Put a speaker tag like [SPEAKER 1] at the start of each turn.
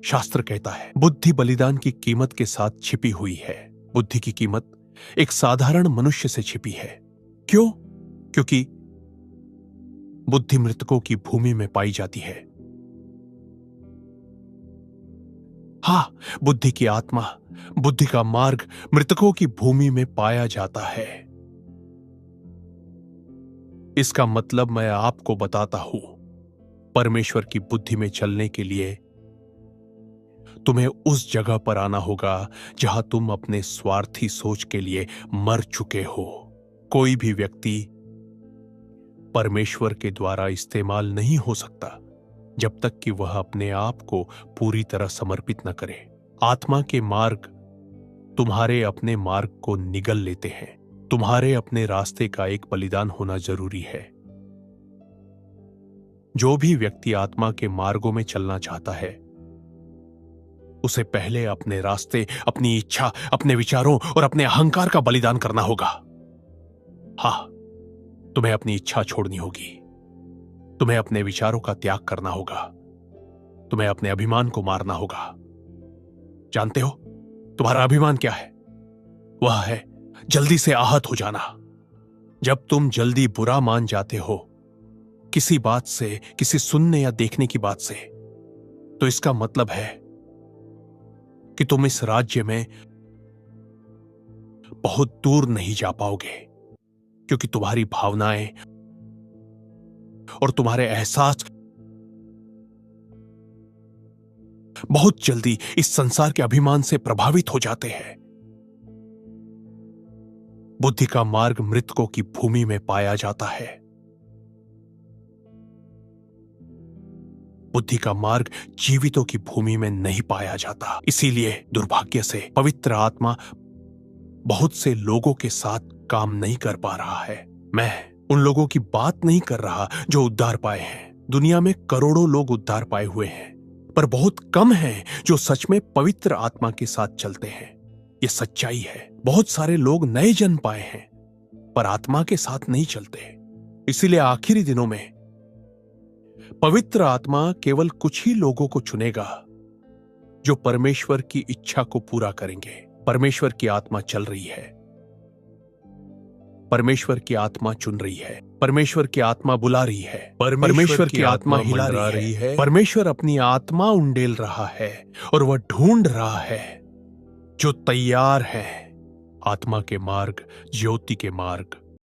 [SPEAKER 1] शास्त्र कहता है बुद्धि बलिदान की कीमत के साथ छिपी हुई है। बुद्धि की कीमत एक साधारण मनुष्य से छिपी है। क्यों? क्योंकि बुद्धि मृतकों की भूमि में पाई जाती है। हां, बुद्धि की आत्मा, बुद्धि का मार्ग मृतकों की भूमि में पाया जाता है। इसका मतलब मैं आपको बताता हूं, परमेश्वर की बुद्धि में चलने के लिए तुम्हें उस जगह पर आना होगा जहां तुम अपने स्वार्थी सोच के लिए मर चुके हो। कोई भी व्यक्ति परमेश्वर के द्वारा इस्तेमाल नहीं हो सकता जब तक कि वह अपने आप को पूरी तरह समर्पित न करे। आत्मा के मार्ग तुम्हारे अपने मार्ग को निगल लेते हैं। तुम्हारे अपने रास्ते का एक बलिदान होना जरूरी है। जो भी व्यक्ति आत्मा के मार्गों में चलना चाहता है, उसे पहले अपने रास्ते, अपनी इच्छा, अपने विचारों और अपने अहंकार का बलिदान करना होगा। हां, तुम्हें अपनी इच्छा छोड़नी होगी। तुम्हें अपने विचारों का त्याग करना होगा। तुम्हें अपने अभिमान को मारना होगा। जानते हो तुम्हारा अभिमान क्या है? वह है जल्दी से आहत हो जाना। जब तुम जल्दी बुरा मान जाते हो किसी बात से, किसी सुनने या देखने की बात से, तो इसका मतलब है कि तुम इस राज्य में बहुत दूर नहीं जा पाओगे, क्योंकि तुम्हारी भावनाएं और तुम्हारे एहसास बहुत जल्दी इस संसार के अभिमान से प्रभावित हो जाते हैं। बुद्धि का मार्ग मृतकों की भूमि में पाया जाता है। बुद्धि का मार्ग जीवितों की भूमि में नहीं पाया जाता। इसीलिए दुर्भाग्य से पवित्र आत्मा बहुत से लोगों के साथ काम नहीं कर पा रहा है। मैं उन लोगों की बात नहीं कर रहा जो उद्धार पाए हैं। दुनिया में करोड़ों लोग उद्धार पाए हुए हैं, पर बहुत कम हैं जो सच में पवित्र आत्मा के साथ चलते हैं। यह सच्चाई है। बहुत सारे लोग नए जन्म पाए हैं, पर आत्मा के साथ नहीं चलते। इसीलिए आखिरी दिनों में पवित्र आत्मा केवल कुछ ही लोगों को चुनेगा जो परमेश्वर की इच्छा को पूरा करेंगे। परमेश्वर की आत्मा चल रही है। परमेश्वर की आत्मा चुन रही है। परमेश्वर की आत्मा बुला रही है। परमेश्वर की आत्मा हिला रही है। परमेश्वर अपनी आत्मा उंडेल रहा है और वह ढूंढ रहा है जो तैयार है आत्मा के मार्ग, ज्योति के मार्ग,